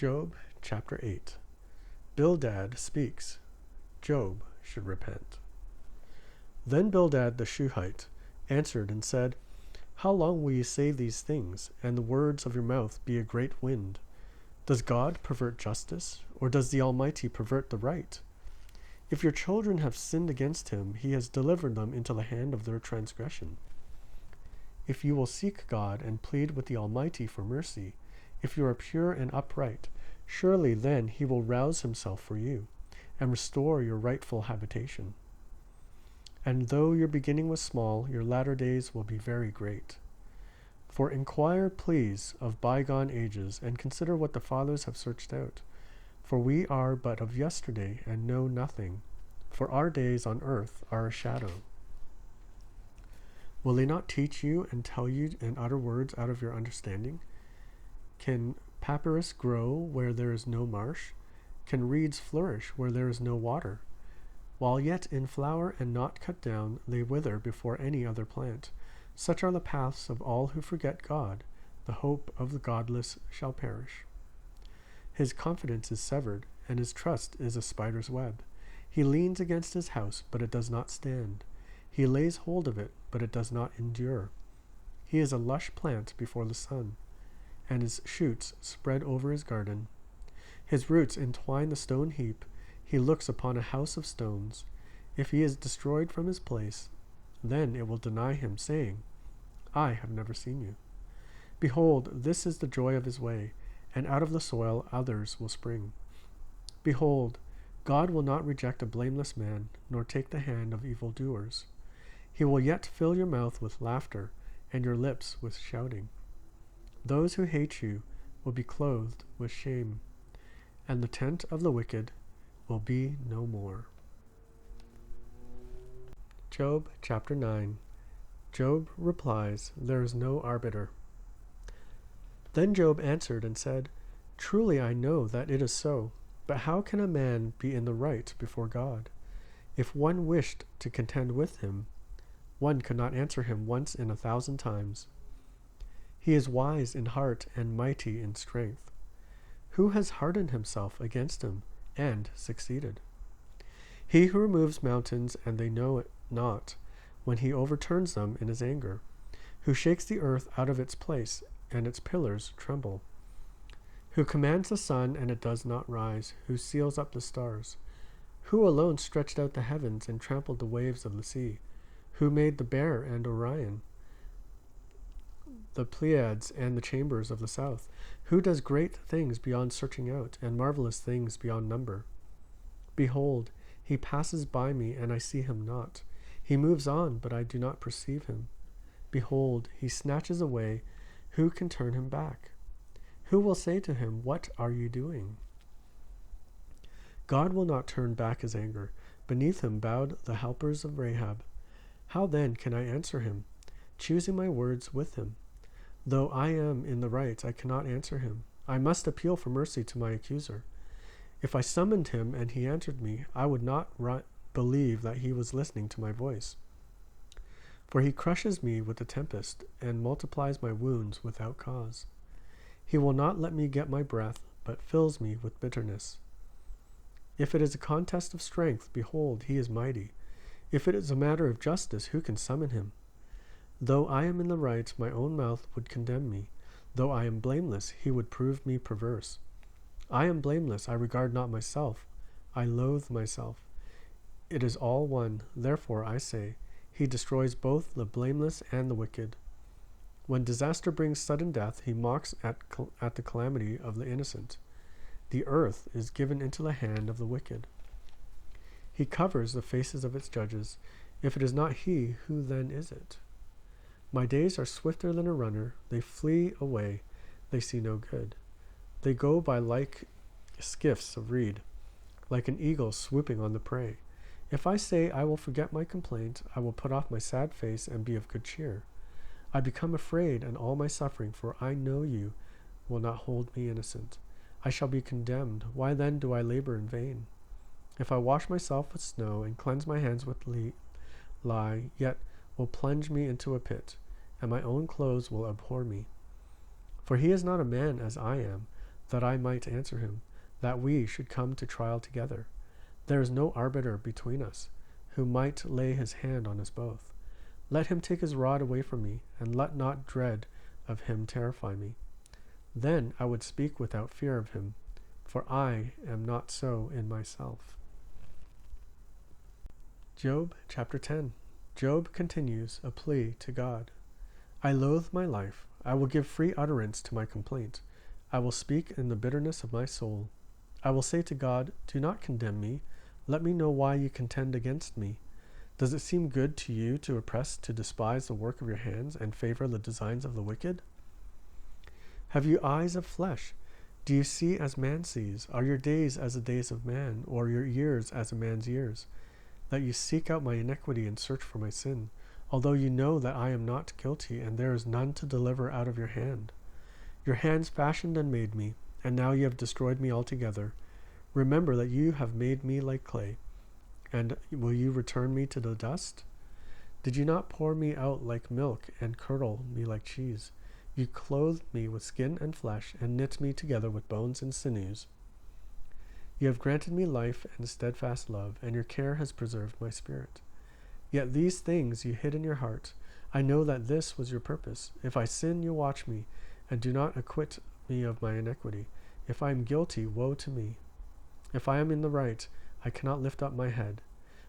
Job chapter 8. Bildad speaks. Job should repent. Then Bildad the Shuhite answered and said, How long will you say these things, and the words of your mouth be a great wind? Does God pervert justice, or does the Almighty pervert the right? If your children have sinned against him, he has delivered them into the hand of their transgression. If you will seek God and plead with the Almighty for mercy, if you are pure and upright, surely then he will rouse himself for you, and restore your rightful habitation. And though your beginning was small, your latter days will be very great. For inquire, please, of bygone ages, and consider what the fathers have searched out. For we are but of yesterday, and know nothing, for our days on earth are a shadow. Will they not teach you and tell you and utter words out of your understanding? Can papyrus grow where there is no marsh? Can reeds flourish where there is no water? While yet in flower and not cut down, they wither before any other plant. Such are the paths of all who forget God. The hope of the godless shall perish. His confidence is severed, and his trust is a spider's web. He leans against his house, but it does not stand. He lays hold of it, but it does not endure. He is a lush plant before the sun, and his shoots spread over his garden. His roots entwine the stone heap. He looks upon a house of stones. If he is destroyed from his place, then it will deny him, saying, I have never seen you. Behold, this is the joy of his way, and out of the soil others will spring. Behold, God will not reject a blameless man, nor take the hand of evildoers. He will yet fill your mouth with laughter, and your lips with shouting. Those who hate you will be clothed with shame, and the tent of the wicked will be no more. Job chapter 9. Job replies, There is no arbiter. Then Job answered and said, Truly I know that it is so, but how can a man be in the right before God? If one wished to contend with him, one could not answer him once in 1,000 times. He is wise in heart and mighty in strength. Who has hardened himself against him and succeeded? He who removes mountains and they know it not, when he overturns them in his anger, who shakes the earth out of its place and its pillars tremble, who commands the sun and it does not rise, who seals up the stars, who alone stretched out the heavens and trampled the waves of the sea, who made the Bear and Orion, the Pleiades and the chambers of the south, who does great things beyond searching out, and marvelous things beyond number. Behold, he passes by me, and I see him not. He moves on, but I do not perceive him. Behold, he snatches away. Who can turn him back? Who will say to him, What are you doing? God will not turn back his anger. Beneath him bowed the helpers of Rahab. How then can I answer him, choosing my words with him? Though I am in the right, I cannot answer him. I must appeal for mercy to my accuser. If I summoned him and he answered me, I would not believe that he was listening to my voice. For he crushes me with the tempest and multiplies my wounds without cause. He will not let me get my breath, but fills me with bitterness. If it is a contest of strength, behold, he is mighty. If it is a matter of justice, who can summon him? Though I am in the right, my own mouth would condemn me. Though I am blameless, he would prove me perverse. I am blameless, I regard not myself. I loathe myself. It is all one, therefore I say, he destroys both the blameless and the wicked. When disaster brings sudden death, he mocks at the calamity of the innocent. The earth is given into the hand of the wicked. He covers the faces of its judges. If it is not he, who then is it? My days are swifter than a runner. They flee away. They see no good. They go by like skiffs of reed, like an eagle swooping on the prey. If I say I will forget my complaint, I will put off my sad face and be of good cheer. I become afraid and all my suffering, for I know you will not hold me innocent. I shall be condemned. Why then do I labor in vain? If I wash myself with snow and cleanse my hands with lye, yet will plunge me into a pit, and my own clothes will abhor me. For he is not a man as I am, that I might answer him, that we should come to trial together. There is no arbiter between us, who might lay his hand on us both. Let him take his rod away from me, and let not dread of him terrify me. Then I would speak without fear of him, for I am not so in myself. Job chapter 10. Job continues a plea to God. I loathe my life. I will give free utterance to my complaint. I will speak in the bitterness of my soul. I will say to God, do not condemn me. Let me know why you contend against me. Does it seem good to you to oppress, to despise the work of your hands, and favor the designs of the wicked? Have you eyes of flesh? Do you see as man sees? Are your days as the days of man, or your years as a man's years? That you seek out my iniquity and search for my sin, although you know that I am not guilty, and there is none to deliver out of your hand. Your hands fashioned and made me, and now you have destroyed me altogether. Remember that you have made me like clay, and will you return me to the dust? Did you not pour me out like milk, and curdle me like cheese? You clothed me with skin and flesh, and knit me together with bones and sinews. You have granted me life and steadfast love, and your care has preserved my spirit. Yet these things you hid in your heart. I know that this was your purpose. If I sin, you watch me, and do not acquit me of my iniquity. If I am guilty, woe to me. If I am in the right, I cannot lift up my head,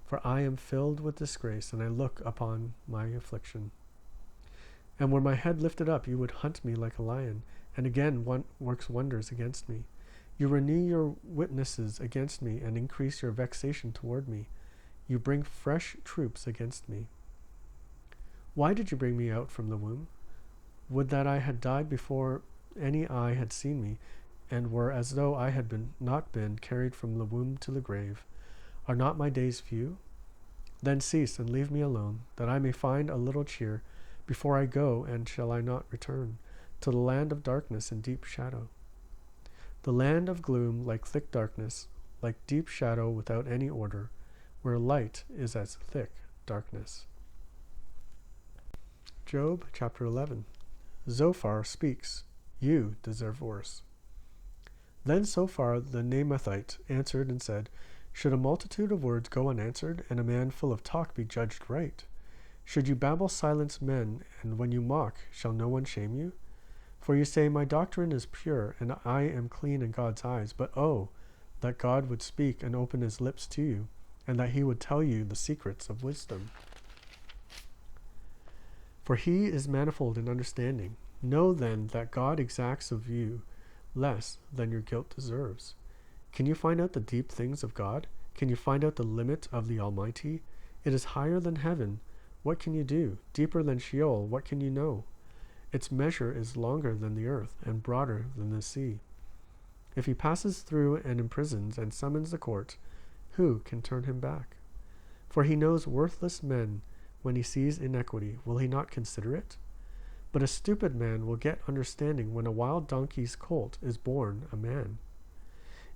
for I am filled with disgrace, and I look upon my affliction. And were my head lifted up, you would hunt me like a lion, and again works wonders against me. You renew your witnesses against me, and increase your vexation toward me. You bring fresh troops against me. Why did you bring me out from the womb? Would that I had died before any eye had seen me, and were as though I had not been carried from the womb to the grave. Are not my days few? Then cease and leave me alone, that I may find a little cheer before I go, and shall I not return to the land of darkness and deep shadow? The land of gloom, like thick darkness, like deep shadow without any order, where light is as thick darkness. Job chapter 11. Zophar speaks. You deserve worse. Then Zophar the Naamathite answered and said, should a multitude of words go unanswered, and a man full of talk be judged right? Should you babble silence men, and when you mock, shall no one shame you? For you say, my doctrine is pure, and I am clean in God's eyes. But oh, that God would speak and open his lips to you, and that he would tell you the secrets of wisdom. For he is manifold in understanding. Know then that God exacts of you less than your guilt deserves. Can you find out the deep things of God? Can you find out the limit of the Almighty? It is higher than heaven. What can you do? Deeper than Sheol, what can you know? Its measure is longer than the earth, and broader than the sea. If he passes through and imprisons and summons the court, who can turn him back? For he knows worthless men. When he sees iniquity, will he not consider it? But a stupid man will get understanding when a wild donkey's colt is born a man.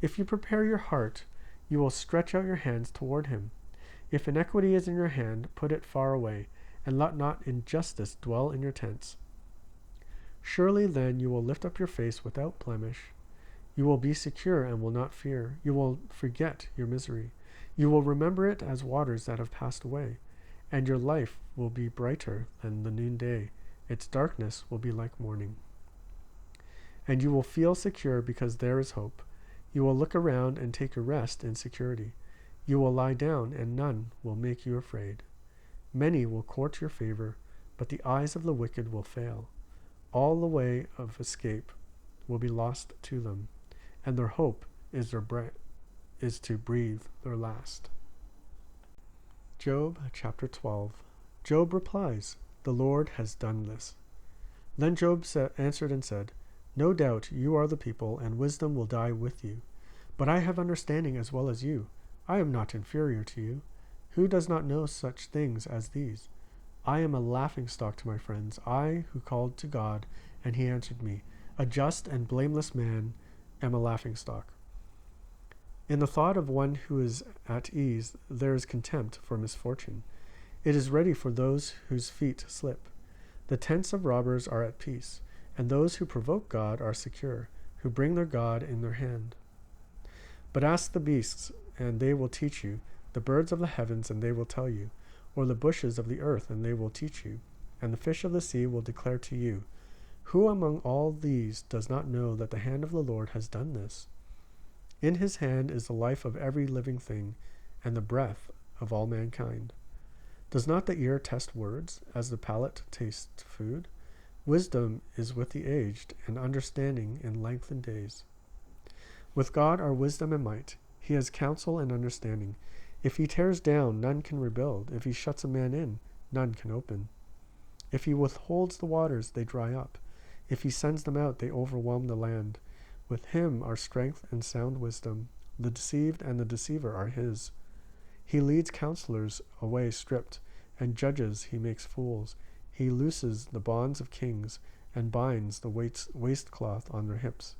If you prepare your heart, you will stretch out your hands toward him. If iniquity is in your hand, put it far away, and let not injustice dwell in your tents. Surely then you will lift up your face without blemish. You will be secure and will not fear. You will forget your misery. You will remember it as waters that have passed away, and your life will be brighter than the noonday. Its darkness will be like morning. And you will feel secure because there is hope. You will look around and take a rest in security. You will lie down, and none will make you afraid. Many will court your favor, but the eyes of the wicked will fail. All the way of escape will be lost to them, and their hope is to breathe their last. Job chapter 12. Job replies, the Lord has done this. Then Job answered and said, no doubt you are the people, and wisdom will die with you. But I have understanding as well as you. I am not inferior to you. Who does not know such things as these? I am a laughingstock to my friends, I who called to God, and he answered me. A just and blameless man am a laughingstock. In the thought of one who is at ease, there is contempt for misfortune. It is ready for those whose feet slip. The tents of robbers are at peace, and those who provoke God are secure. who bring their God in their hand. But ask the beasts, and they will teach you, the birds of the heavens, and they will tell you, or the bushes of the earth, and they will teach you, and the fish of the sea will declare to you. Who among all these does not know that the hand of the Lord has done this? In his hand is the life of every living thing, and the breath of all mankind. Does not the ear test words, as the palate tastes food? Wisdom is with the aged, and understanding in lengthened days. With God are wisdom and might. He has counsel and understanding. If he tears down, none can rebuild. If he shuts a man in, none can open. If he withholds the waters, they dry up. If he sends them out, they overwhelm the land. With him are strength and sound wisdom. The deceived and the deceiver are his. He leads counselors away stripped, and judges he makes fools. He looses the bonds of kings, and binds the waistcloth on their hips.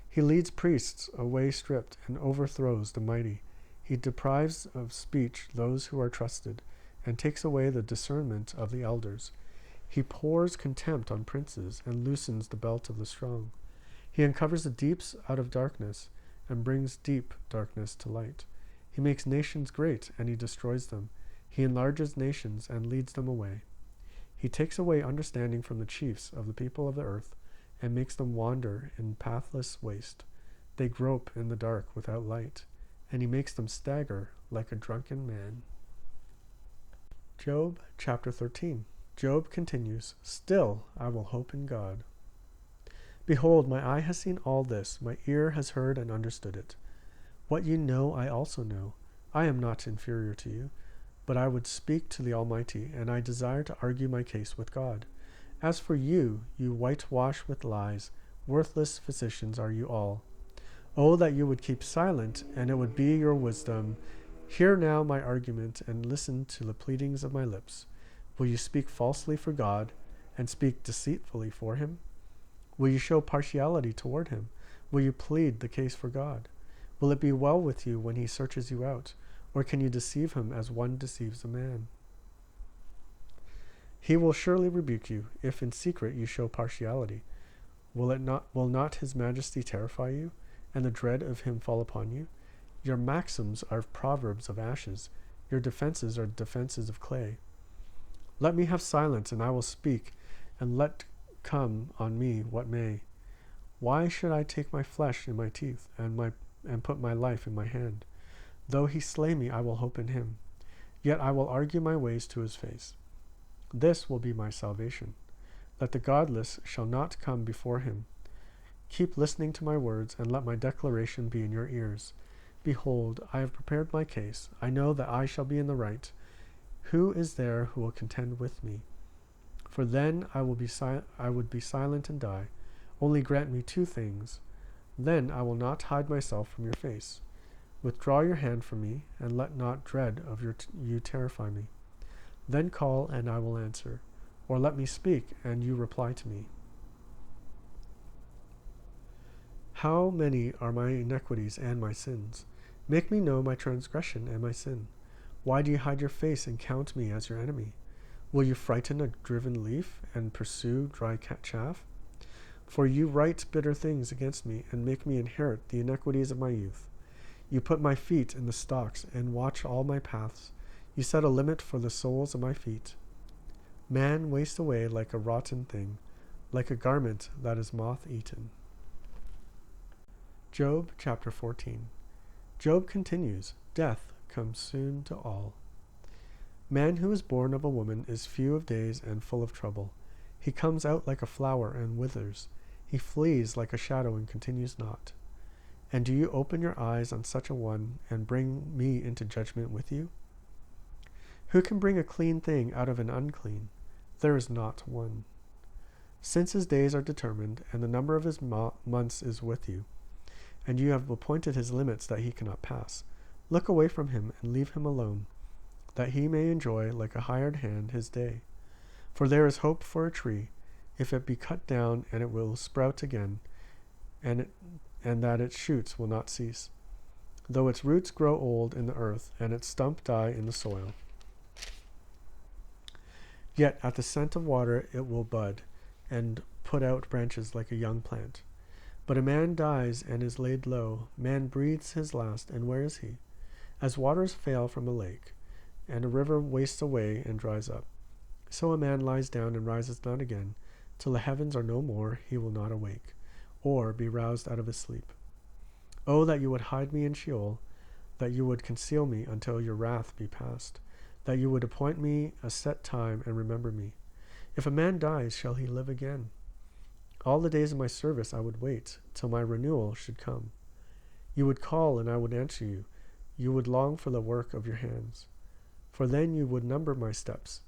He leads priests away stripped, and overthrows the mighty. He deprives of speech those who are trusted, and takes away the discernment of the elders. He pours contempt on princes, and loosens the belt of the strong. He uncovers the deeps out of darkness, and brings deep darkness to light. He makes nations great, and he destroys them. He enlarges nations, and leads them away. He takes away understanding from the chiefs of the people of the earth, and makes them wander in pathless waste. They grope in the dark without light, and he makes them stagger like a drunken man. Job chapter 13. Job continues, Still I will hope in God. Behold, my eye has seen all this, my ear has heard and understood it. What you know I also know. I am not inferior to you, but I would speak to the Almighty, and I desire to argue my case with God. As for you, you whitewash with lies, worthless physicians are you all. Oh, that you would keep silent, and it would be your wisdom. Hear now my argument, and listen to the pleadings of my lips. Will you speak falsely for God, and speak deceitfully for him? Will you show partiality toward him? Will you plead the case for God? Will it be well with you when he searches you out, or can you deceive him as one deceives a man? He will surely rebuke you, if in secret you show partiality. Will not his majesty terrify you, and the dread of him fall upon you? Your maxims are proverbs of ashes, your defenses are defenses of clay. Let me have silence, and I will speak, and let come on me what may. Why should I take my flesh in my teeth, and put my life in my hand? Though he slay me, I will hope in him. Yet I will argue my ways to his face. This will be my salvation, that the godless shall not come before him. Keep listening to my words, and let my declaration be in your ears. Behold, I have prepared my case. I know that I shall be in the right. Who is there who will contend with me? For then I would be silent and die. Only grant me two things. Then I will not hide myself from your face. Withdraw your hand from me, and let not dread of you terrify me. Then call, and I will answer. Or let me speak, and you reply to me. How many are my iniquities and my sins? Make me know my transgression and my sin. Why do you hide your face and count me as your enemy? Will you frighten a driven leaf and pursue dry chaff? For you write bitter things against me, and make me inherit the iniquities of my youth. You put my feet in the stocks, and watch all my paths. You set a limit for the soles of my feet. Man wastes away like a rotten thing, like a garment that is moth-eaten. Job chapter 14. Job continues, Death comes soon to all. Man who is born of a woman is few of days and full of trouble. He comes out like a flower and withers. He flees like a shadow and continues not. And do you open your eyes on such a one, and bring me into judgment with you? Who can bring a clean thing out of an unclean? There is not one. Since his days are determined, and the number of his months is with you, and you have appointed his limits that he cannot pass, look away from him and leave him alone, that he may enjoy like a hired hand his day. For there is hope for a tree, if it be cut down, and it will sprout again, and that its shoots will not cease, though its roots grow old in the earth, and its stump die in the soil. Yet at the scent of water it will bud, and put out branches like a young plant. But a man dies and is laid low. Man breathes his last, and where is he? As waters fail from a lake, and a river wastes away and dries up, so a man lies down and rises not again. Till the heavens are no more, he will not awake, or be roused out of his sleep. Oh, that you would hide me in Sheol, that you would conceal me until your wrath be past, that you would appoint me a set time and remember me. If a man dies, shall he live again? All the days of my service I would wait, till my renewal should come. You would call, and I would answer you. You would long for the work of your hands. For then you would number my steps,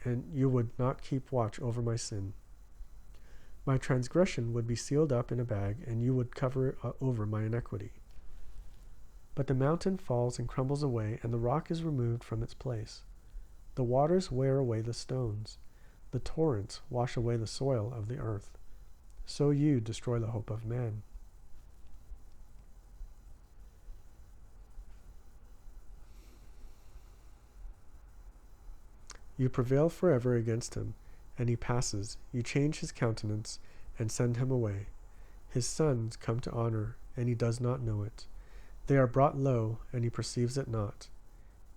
and you would not keep watch over my sin. My transgression would be sealed up in a bag, and you would cover over my iniquity. But the mountain falls and crumbles away, and the rock is removed from its place. The waters wear away the stones. The torrents wash away the soil of the earth. So you destroy the hope of man. You prevail forever against him, and he passes. You change his countenance and send him away. His sons come to honor, and he does not know it. They are brought low, and he perceives it not.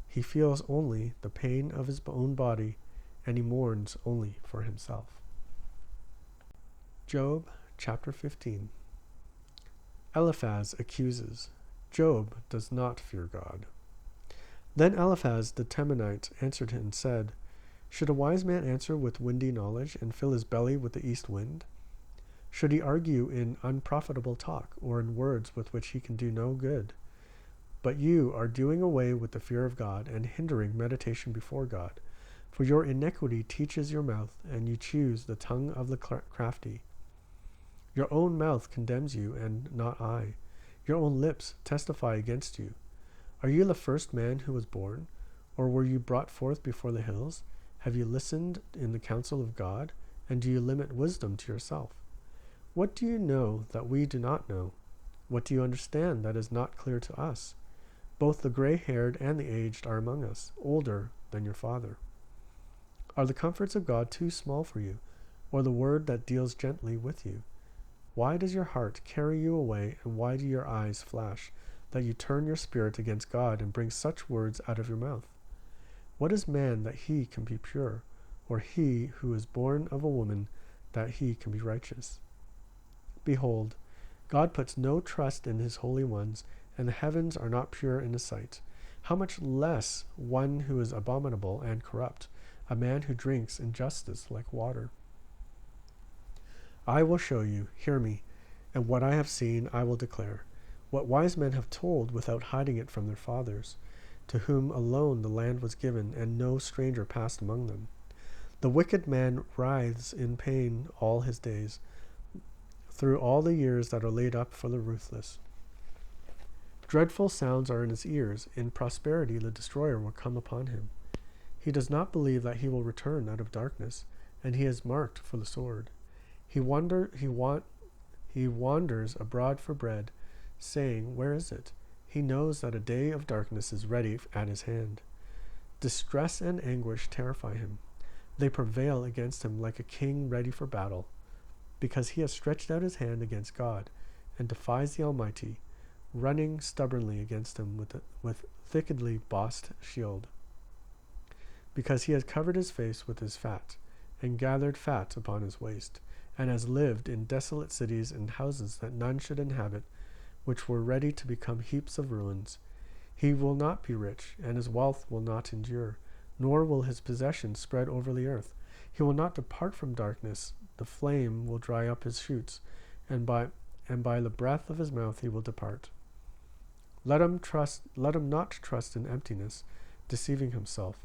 He feels only the pain of his own body, and he mourns only for himself. Job chapter 15. Eliphaz accuses. Job does not fear God. Then Eliphaz the Temanite answered him and said, Should a wise man answer with windy knowledge and fill his belly with the east wind? Should he argue in unprofitable talk, or in words with which he can do no good? But you are doing away with the fear of God and hindering meditation before God. For your iniquity teaches your mouth, and you choose the tongue of the crafty. Your own mouth condemns you, and not I. Your own lips testify against you. Are you the first man who was born? Or were you brought forth before the hills? Have you listened in the counsel of God? And do you limit wisdom to yourself? What do you know that we do not know? What do you understand that is not clear to us? Both the gray-haired and the aged are among us, older than your father. Are the comforts of God too small for you, or the word that deals gently with you? Why does your heart carry you away, and why do your eyes flash, that you turn your spirit against God and bring such words out of your mouth? What is man that he can be pure, or he who is born of a woman that he can be righteous? Behold, God puts no trust in his holy ones, and the heavens are not pure in his sight. How much less one who is abominable and corrupt, a man who drinks injustice like water? I will show you, hear me, and what I have seen I will declare, what wise men have told without hiding it from their fathers, to whom alone the land was given, and no stranger passed among them. The wicked man writhes in pain all his days, through all the years that are laid up for the ruthless. Dreadful sounds are in his ears. In prosperity the destroyer will come upon him. He does not believe that he will return out of darkness, and he is marked for the sword. He wanders abroad for bread, saying, Where is it? He knows that a day of darkness is ready at his hand. Distress and anguish terrify him. They prevail against him like a king ready for battle, because he has stretched out his hand against God, and defies the Almighty, running stubbornly against him with thickly bossed shield. Because he has covered his face with his fat, and gathered fat upon his waist, and has lived in desolate cities and houses that none should inhabit, which were ready to become heaps of ruins. He will not be rich, and his wealth will not endure, nor will his possessions spread over the earth. He will not depart from darkness. The flame will dry up his shoots, and by the breath of his mouth he will depart. Let him not trust in emptiness, deceiving himself,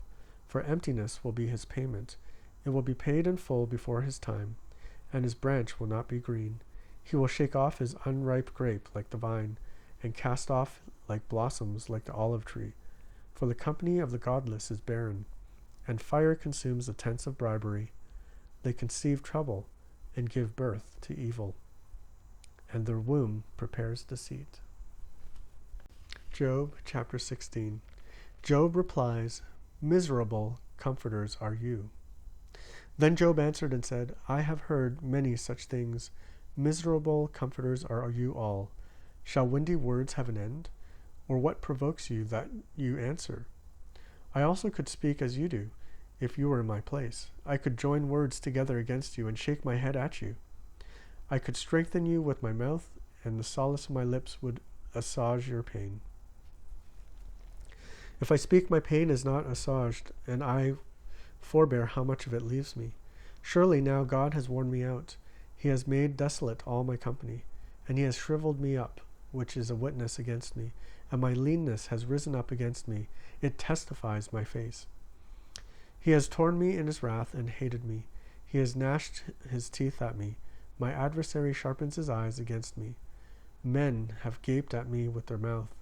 for emptiness will be his payment. It will be paid in full before his time, and his branch will not be green. He will shake off his unripe grape like the vine, and cast off like blossoms like the olive tree. For the company of the godless is barren, and fire consumes the tents of bribery. They conceive trouble, and give birth to evil, and their womb prepares deceit. Job chapter 16. Job replies, Miserable comforters are you. Then Job answered and said, I have heard many such things. Miserable comforters are you all. Shall windy words have an end? Or what provokes you that you answer? I also could speak as you do, if you were in my place. I could join words together against you and shake my head at you. I could strengthen you with my mouth, and the solace of my lips would assuage your pain. If I speak, my pain is not assuaged, and I forbear how much of it leaves me. Surely now God has worn me out. He has made desolate all my company, and he has shriveled me up, which is a witness against me, and my leanness has risen up against me. It testifies my face. He has torn me in his wrath and hated me. He has gnashed his teeth at me. My adversary sharpens his eyes against me. Men have gaped at me with their mouth.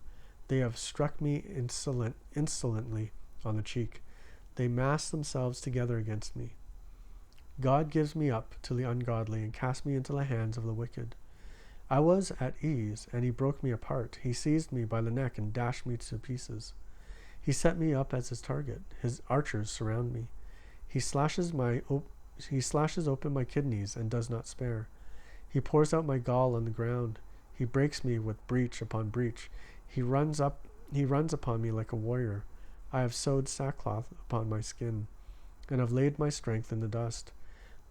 They have struck me insolently on the cheek. They mass themselves together against me. God gives me up to the ungodly and casts me into the hands of the wicked. I was at ease, and he broke me apart. He seized me by the neck and dashed me to pieces. He set me up as his target. His archers surround me. He slashes open my kidneys and does not spare. He pours out my gall on the ground. He breaks me with breach upon breach. He runs upon me like a warrior. I have sewed sackcloth upon my skin, and have laid my strength in the dust.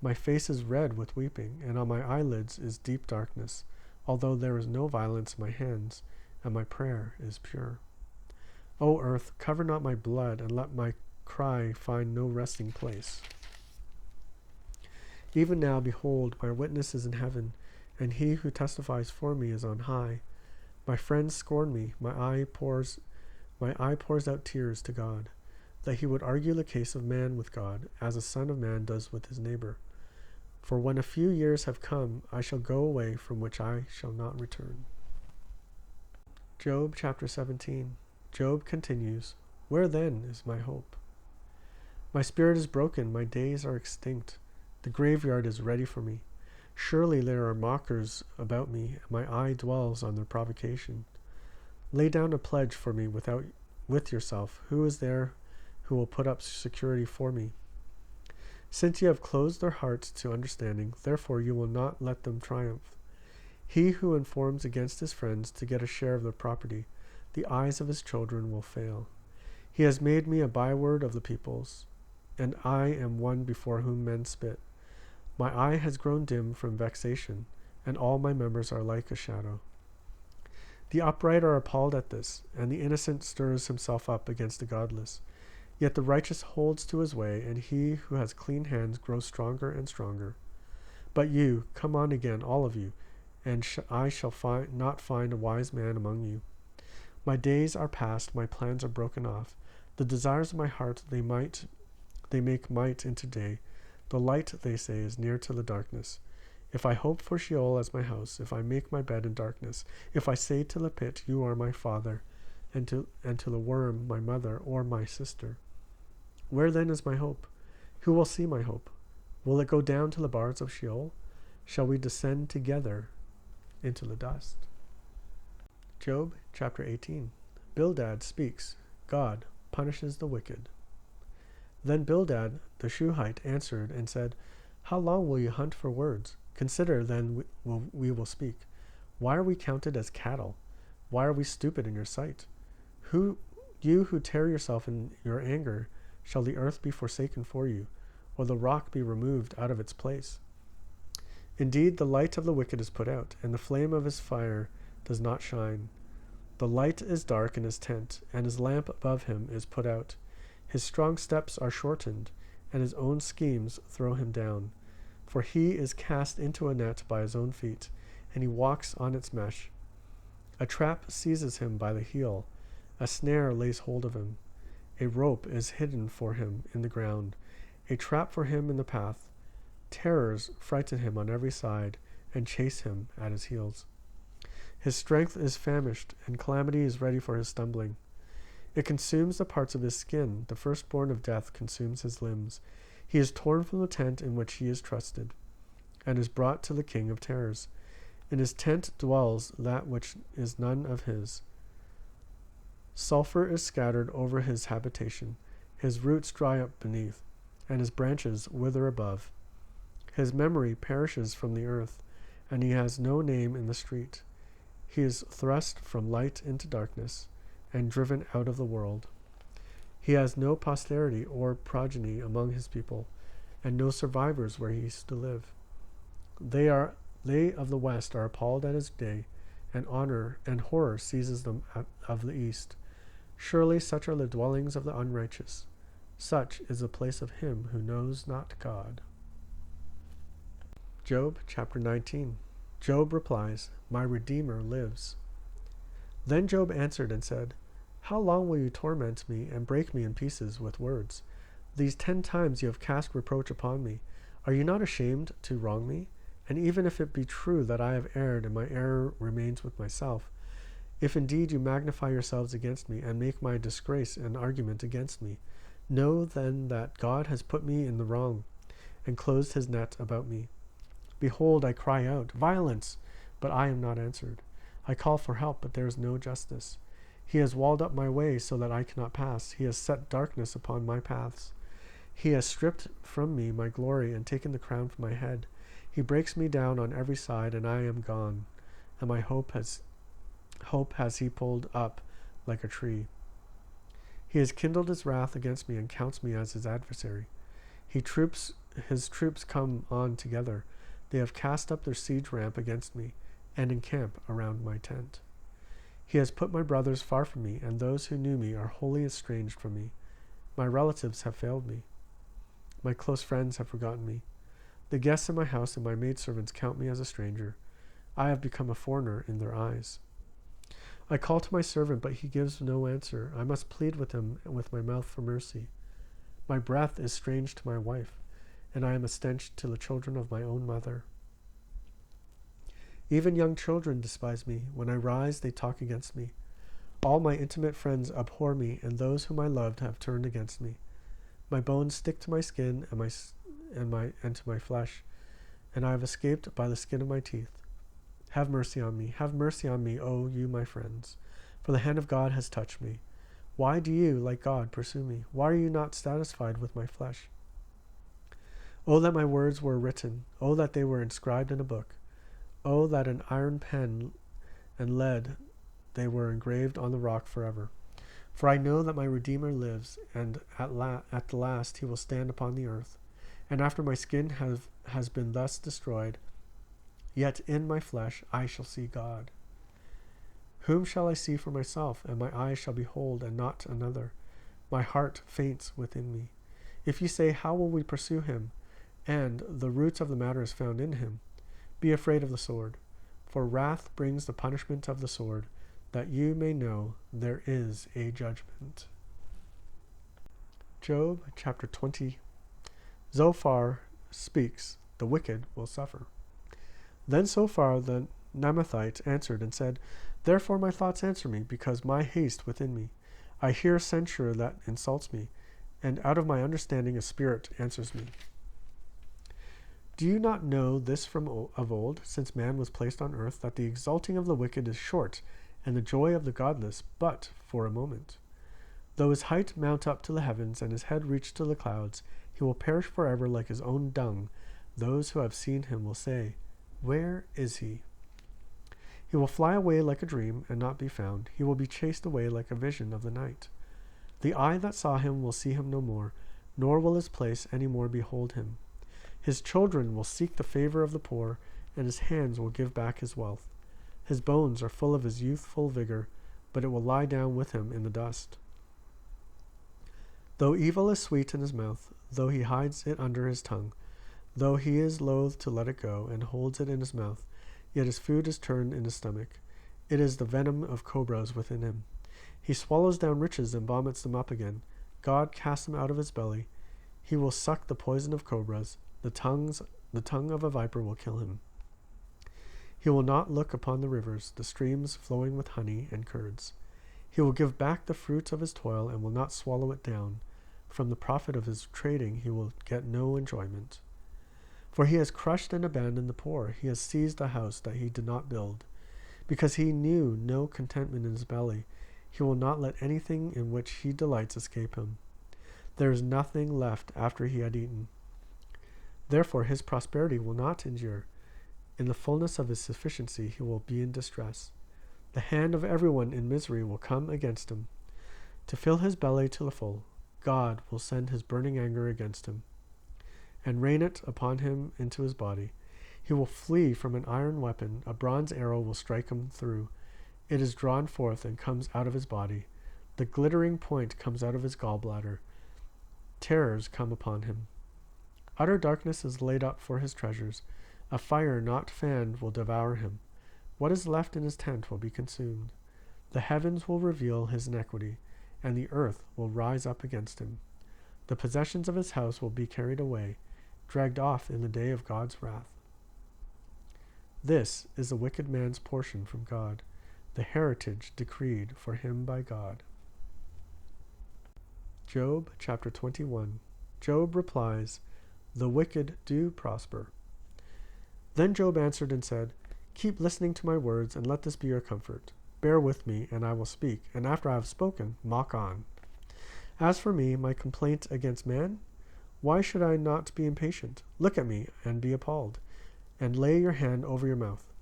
My face is red with weeping, and on my eyelids is deep darkness, although there is no violence in my hands, and my prayer is pure. O earth, cover not my blood, and let my cry find no resting place. Even now, behold, my witness is in heaven, and he who testifies for me is on high. My friends scorn me. My eye pours out tears to God, that he would argue the case of man with God, as a son of man does with his neighbor. For when a few years have come, I shall go away from which I shall not return. Job chapter 17. Job continues, Where then is my hope? My spirit is broken, my days are extinct. The graveyard is ready for me. Surely there are mockers about me, and my eye dwells on their provocation. Lay down a pledge for me with yourself. Who is there who will put up security for me? Since you have closed their hearts to understanding, therefore you will not let them triumph. He who informs against his friends to get a share of their property, the eyes of his children will fail. He has made me a byword of the peoples, and I am one before whom men spit. My eye has grown dim from vexation, and all my members are like a shadow. The upright are appalled at this, and the innocent stirs himself up against the godless. Yet the righteous holds to his way, and he who has clean hands grows stronger and stronger. But you, come on again, all of you, and I shall not find a wise man among you. My days are past, my plans are broken off. The desires of my heart they make might into day. The light, they say, is near to the darkness. If I hope for Sheol as my house, if I make my bed in darkness, if I say to the pit, You are my father, and to the worm, my mother, or my sister. Where then is my hope? Who will see my hope? Will it go down to the bars of Sheol? Shall we descend together into the dust? Job chapter 18. Bildad speaks. God punishes the wicked. Then Bildad the Shuhite answered and said, How long will you hunt for words? Consider, then we will speak. Why are we counted as cattle? Why are we stupid in your sight? You who tear yourself in your anger, shall the earth be forsaken for you, or the rock be removed out of its place? Indeed, the light of the wicked is put out, and the flame of his fire does not shine. The light is dark in his tent, and his lamp above him is put out. His strong steps are shortened, and his own schemes throw him down. For he is cast into a net by his own feet, and he walks on its mesh. A trap seizes him by the heel, a snare lays hold of him. A rope is hidden for him in the ground, a trap for him in the path. Terrors frighten him on every side, and chase him at his heels. His strength is famished, and calamity is ready for his stumbling. It consumes the parts of his skin. The firstborn of death consumes his limbs. He is torn from the tent in which he is trusted, and is brought to the king of terrors. In his tent dwells that which is none of his. Sulfur is scattered over his habitation. His roots dry up beneath, and his branches wither above. His memory perishes from the earth, and he has no name in the street. He is thrust from light into darkness, and driven out of the world. He has no posterity or progeny among his people, and no survivors where he used to live. They of the west are appalled at his day, and horror seizes them of the east. Surely such are the dwellings of the unrighteous. Such is the place of him who knows not God. Job chapter 19. Job replies, "My Redeemer lives." Then Job answered and said, "How long will you torment me and break me in pieces with words? These 10 times you have cast reproach upon me. Are you not ashamed to wrong me? And even if it be true that I have erred and my error remains with myself, if indeed you magnify yourselves against me and make my disgrace an argument against me, know then that God has put me in the wrong and closed his net about me. Behold, I cry out, violence, but I am not answered. I call for help, but there is no justice. He has walled up my way so that I cannot pass. He has set darkness upon my paths. He has stripped from me my glory and taken the crown from my head. He breaks me down on every side, and I am gone, and my hope has he pulled up like a tree. He has kindled his wrath against me and counts me as his adversary. His troops come on together. They have cast up their siege ramp against me and encamp around my tent. He has put my brothers far from me, and those who knew me are wholly estranged from me. My relatives have failed me. My close friends have forgotten me. The guests in my house and my maidservants count me as a stranger. I have become a foreigner in their eyes. I call to my servant, but he gives no answer. I must plead with him with my mouth for mercy. My breath is strange to my wife, and I am a stench to the children of my own mother. Even young children despise me. When I rise, they talk against me. All my intimate friends abhor me, and those whom I loved have turned against me. My bones stick to my skin and to my flesh, and I have escaped by the skin of my teeth. Have mercy on me, O you my friends, for the hand of God has touched me. Why do you, like God, pursue me? Why are you not satisfied with my flesh? Oh, that my words were written. Oh, that they were inscribed in a book. Oh, that an iron pen and lead they were engraved on the rock forever. For I know that my Redeemer lives, and at the last he will stand upon the earth. And after my skin has been thus destroyed, yet in my flesh I shall see God. Whom shall I see for myself? And my eyes shall behold, and not another. My heart faints within me. If you say, how will we pursue him? And the roots of the matter is found in him. Be afraid of the sword, for wrath brings the punishment of the sword, that you may know there is a judgment. Job chapter 20. Zophar speaks, the wicked will suffer. Then Zophar the Naamathite answered and said, Therefore my thoughts answer me, because my haste within me. I hear censure that insults me, and out of my understanding a spirit answers me. Do you not know this from of old, since man was placed on earth, that the exulting of the wicked is short, and the joy of the godless but for a moment? Though his height mount up to the heavens, and his head reach to the clouds, he will perish forever like his own dung. Those who have seen him will say, Where is he? He will fly away like a dream, and not be found. He will be chased away like a vision of the night. The eye that saw him will see him no more, nor will his place any more behold him. His children will seek the favor of the poor, and his hands will give back his wealth. His bones are full of his youthful vigor, but it will lie down with him in the dust. Though evil is sweet in his mouth, though he hides it under his tongue, though he is loath to let it go, and holds it in his mouth, yet his food is turned in his stomach. It is the venom of cobras within him. He swallows down riches and vomits them up again. God casts them out of his belly. He will suck the poison of cobras. The tongue of a viper will kill him. He will not look upon the rivers, the streams flowing with honey and curds. He will give back the fruits of his toil and will not swallow it down. From the profit of his trading he will get no enjoyment. For he has crushed and abandoned the poor. He has seized a house that he did not build. Because he knew no contentment in his belly, he will not let anything in which he delights escape him. There is nothing left after he had eaten. Therefore his prosperity will not endure. In the fullness of his sufficiency he will be in distress. The hand of everyone in misery will come against him. To fill his belly to the full, God will send his burning anger against him, and rain it upon him into his body. He will flee from an iron weapon. A bronze arrow will strike him through. It is drawn forth and comes out of his body. The glittering point comes out of his gallbladder. Terrors come upon him. Utter darkness is laid up for his treasures. A fire not fanned will devour him. What is left in his tent will be consumed. The heavens will reveal his iniquity, and the earth will rise up against him. The possessions of his house will be carried away, dragged off in the day of God's wrath. This is the wicked man's portion from God, the heritage decreed for him by God. Job chapter 21. Job replies, "The wicked do prosper." Then Job answered and said, "Keep listening to my words, and let this be your comfort. Bear with me, and I will speak, and after I have spoken, mock on. As for me, my complaint against man, why should I not be impatient? Look at me, and be appalled, and lay your hand over your mouth.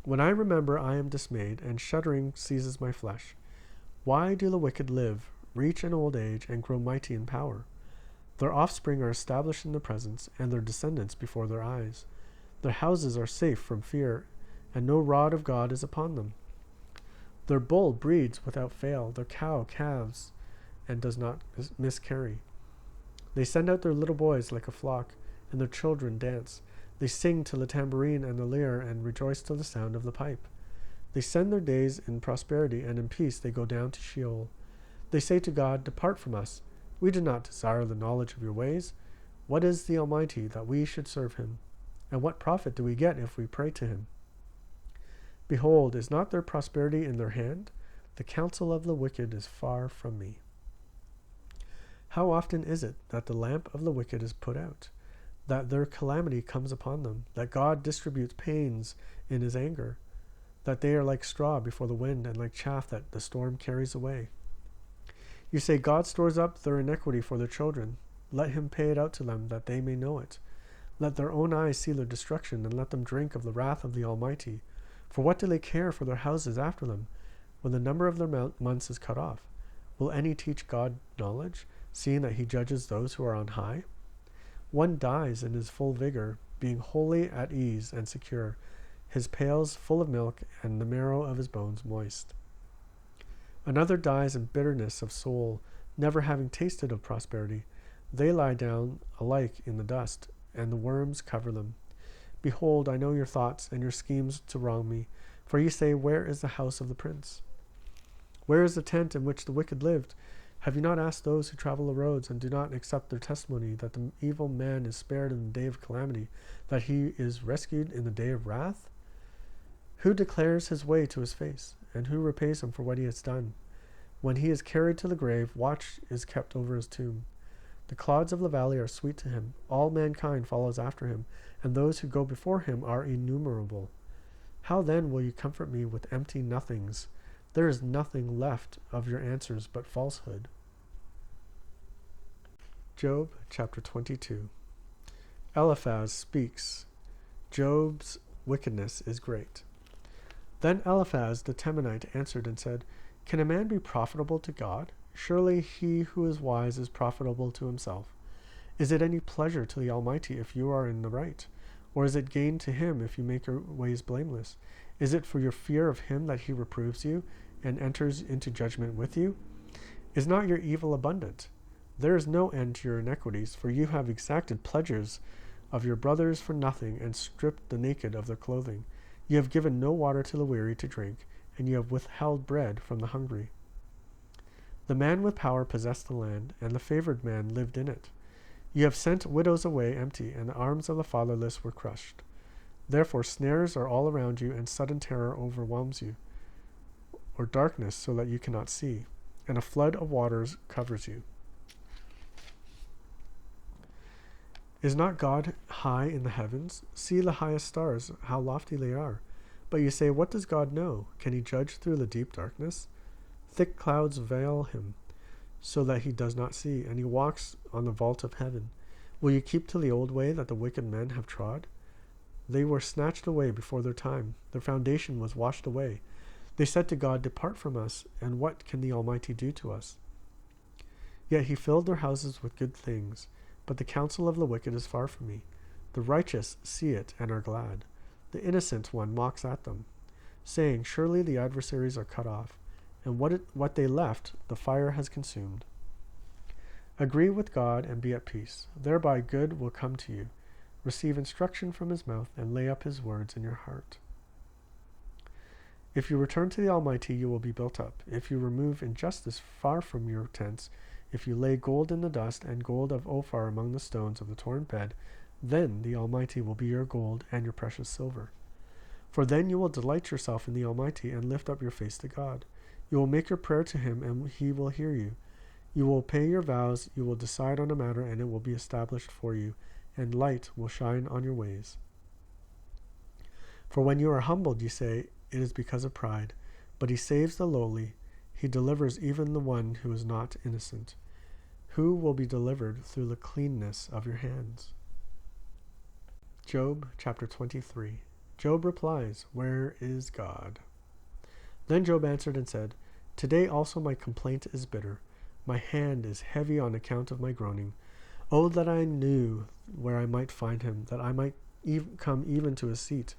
When I remember, I am dismayed, and shuddering seizes my flesh. Why do the wicked live, reach an old age, and grow mighty in power? Their offspring are established in the presence, and their descendants before their eyes. Their houses are safe from fear, and no rod of God is upon them. Their bull breeds without fail, their cow calves, and does not miscarry. They send out their little boys like a flock, and their children dance. They sing to the tambourine and the lyre, and rejoice to the sound of the pipe. They spend their days in prosperity, and in peace they go down to Sheol. They say to God, "Depart from us. We do not desire the knowledge of your ways. What is the Almighty that we should serve him? And what profit do we get if we pray to him? Behold, is not their prosperity in their hand? The counsel of the wicked is far from me." How often is it that the lamp of the wicked is put out, that their calamity comes upon them, that God distributes pains in his anger, that they are like straw before the wind, and like chaff that the storm carries away. You say, "God stores up their iniquity for their children. Let him pay it out to them, that they may know it. Let their own eyes see their destruction, and let them drink of the wrath of the Almighty. For what do they care for their houses after them, when the number of their months is cut off? Will any teach God knowledge, seeing that he judges those who are on high? One dies in his full vigor, being wholly at ease and secure, his pails full of milk, and the marrow of his bones moist. Another dies in bitterness of soul, never having tasted of prosperity. They lie down alike in the dust, and the worms cover them. Behold, I know your thoughts and your schemes to wrong me. For you say, where is the house of the prince? Where is the tent in which the wicked lived? Have you not asked those who travel the roads and do not accept their testimony, that the evil man is spared in the day of calamity, that he is rescued in the day of wrath? Who declares his way to his face, and who repays him for what he has done? When he is carried to the grave, watch is kept over his tomb. The clods of the valley are sweet to him. All mankind follows after him, and those who go before him are innumerable. How then will you comfort me with empty nothings? There is nothing left of your answers but falsehood. Job chapter 22. Eliphaz speaks. Job's wickedness is great. Then Eliphaz the Temanite answered and said, "Can a man be profitable to God? Surely he who is wise is profitable to himself. Is it any pleasure to the Almighty if you are in the right? Or is it gain to him if you make your ways blameless? Is it for your fear of him that he reproves you and enters into judgment with you? Is not your evil abundant? There is no end to your iniquities, for you have exacted pledges of your brothers for nothing and stripped the naked of their clothing. You have given no water to the weary to drink, and you have withheld bread from the hungry. The man with power possessed the land, and the favored man lived in it. You have sent widows away empty, and the arms of the fatherless were crushed. Therefore snares are all around you, and sudden terror overwhelms you, or darkness so that you cannot see, and a flood of waters covers you. Is not God high in the heavens? See the highest stars, how lofty they are. But you say, what does God know? Can he judge through the deep darkness? Thick clouds veil him, so that he does not see, and he walks on the vault of heaven. Will you keep to the old way that the wicked men have trod? They were snatched away before their time. Their foundation was washed away. They said to God, "Depart from us, and what can the Almighty do to us?" Yet he filled their houses with good things, but the counsel of the wicked is far from me. The righteous see it and are glad. The innocent one mocks at them, saying, "Surely the adversaries are cut off, and what they left the fire has consumed." Agree with God and be at peace. Thereby good will come to you. Receive instruction from his mouth and lay up his words in your heart. If you return to the Almighty, you will be built up. If you remove injustice far from your tents, if you lay gold in the dust and gold of Ophir among the stones of the torn bed, then the Almighty will be your gold and your precious silver. For then you will delight yourself in the Almighty and lift up your face to God. You will make your prayer to him, and he will hear you. You will pay your vows, you will decide on a matter, and it will be established for you, and light will shine on your ways. For when you are humbled, you say, "It is because of pride." But he saves the lowly. He delivers even the one who is not innocent. Who will be delivered through the cleanness of your hands? Job chapter 23. Job replies, "Where is God?" Then Job answered and said, "Today also my complaint is bitter. My hand is heavy on account of my groaning. Oh, that I knew where I might find him, that I might come even to his seat.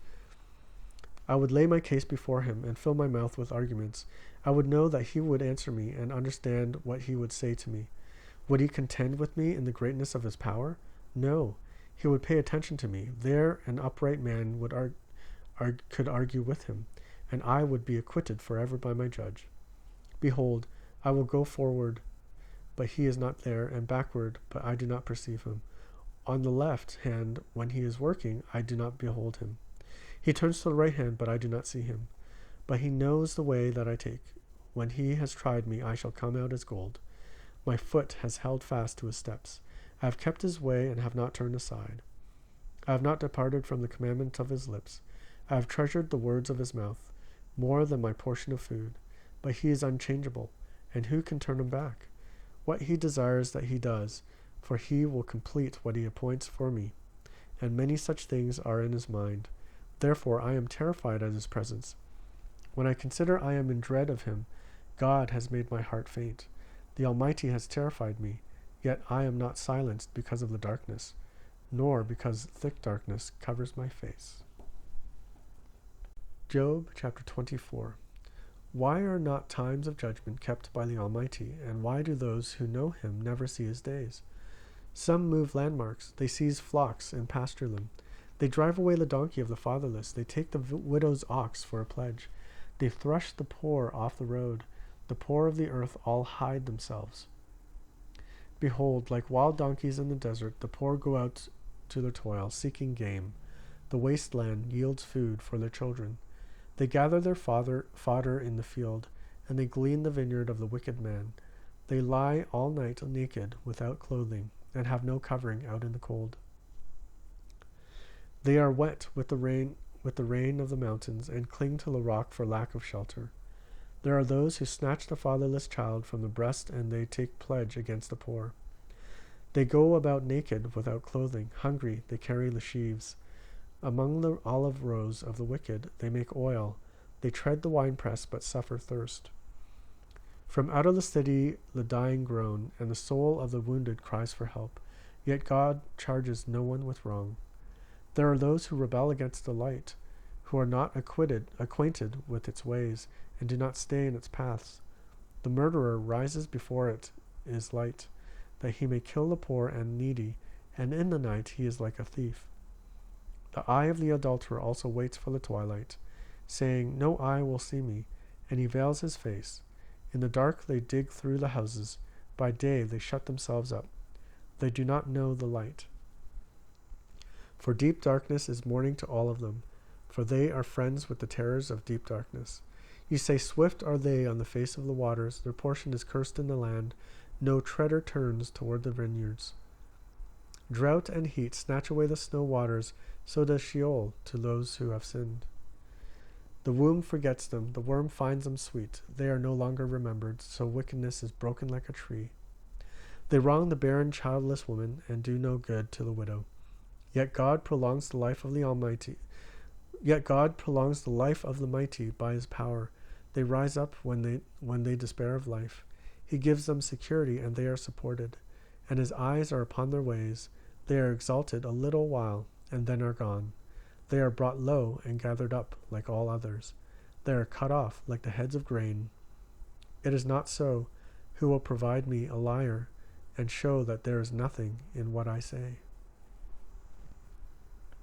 I would lay my case before him and fill my mouth with arguments. I would know that he would answer me and understand what he would say to me. Would he contend with me in the greatness of his power? No, he would pay attention to me. There an upright man could argue with him, and I would be acquitted forever by my judge. Behold, I will go forward, but he is not there, and backward, but I do not perceive him. On the left hand, when he is working, I do not behold him. He turns to the right hand, but I do not see him. But he knows the way that I take. When he has tried me, I shall come out as gold. My foot has held fast to his steps. I have kept his way and have not turned aside. I have not departed from the commandment of his lips. I have treasured the words of his mouth, more than my portion of food. But he is unchangeable, and who can turn him back? What he desires that he does, for he will complete what he appoints for me. And many such things are in his mind. Therefore I am terrified at his presence. When I consider I am in dread of him, God has made my heart faint. The Almighty has terrified me, yet I am not silenced because of the darkness, nor because thick darkness covers my face. Job chapter 24. Why are not times of judgment kept by the Almighty, and why do those who know him never see his days? Some move landmarks, they seize flocks and pasture them. They drive away the donkey of the fatherless, they take the widow's ox for a pledge. They thrush the poor off the road, the poor of the earth all hide themselves. Behold, like wild donkeys in the desert, the poor go out to their toil, seeking game. The wasteland yields food for their children. They gather their fodder in the field, and they glean the vineyard of the wicked man. They lie all night naked, without clothing, and have no covering out in the cold. They are wet with the rain of the mountains, and cling to the rock for lack of shelter. There are those who snatch the fatherless child from the breast, and they take pledge against the poor. They go about naked, without clothing. Hungry, they carry the sheaves. Among the olive rows of the wicked, they make oil. They tread the winepress, but suffer thirst. From out of the city the dying groan, and the soul of the wounded cries for help. Yet God charges no one with wrong. There are those who rebel against the light, who are not acquainted with its ways, and do not stay in its paths. The murderer rises before it is light, that he may kill the poor and needy, and in the night he is like a thief. The eye of the adulterer also waits for the twilight, saying, "No eye will see me," and he veils his face. In the dark they dig through the houses. By day they shut themselves up. They do not know the light. For deep darkness is morning to all of them, for they are friends with the terrors of deep darkness. You say, "Swift are they on the face of the waters, their portion is cursed in the land, no treader turns toward the vineyards." Drought and heat snatch away the snow waters, so does Sheol to those who have sinned. The womb forgets them, the worm finds them sweet, they are no longer remembered, so wickedness is broken like a tree. They wrong the barren childless woman, and do no good to the widow. Yet God prolongs the life of the Almighty. Yet God prolongs the life of the mighty by his power. They rise up when they despair of life. He gives them security, and they are supported. And his eyes are upon their ways. They are exalted a little while, and then are gone. They are brought low and gathered up like all others. They are cut off like the heads of grain. It is not so. Who will provide me a lyre, and show that there is nothing in what I say?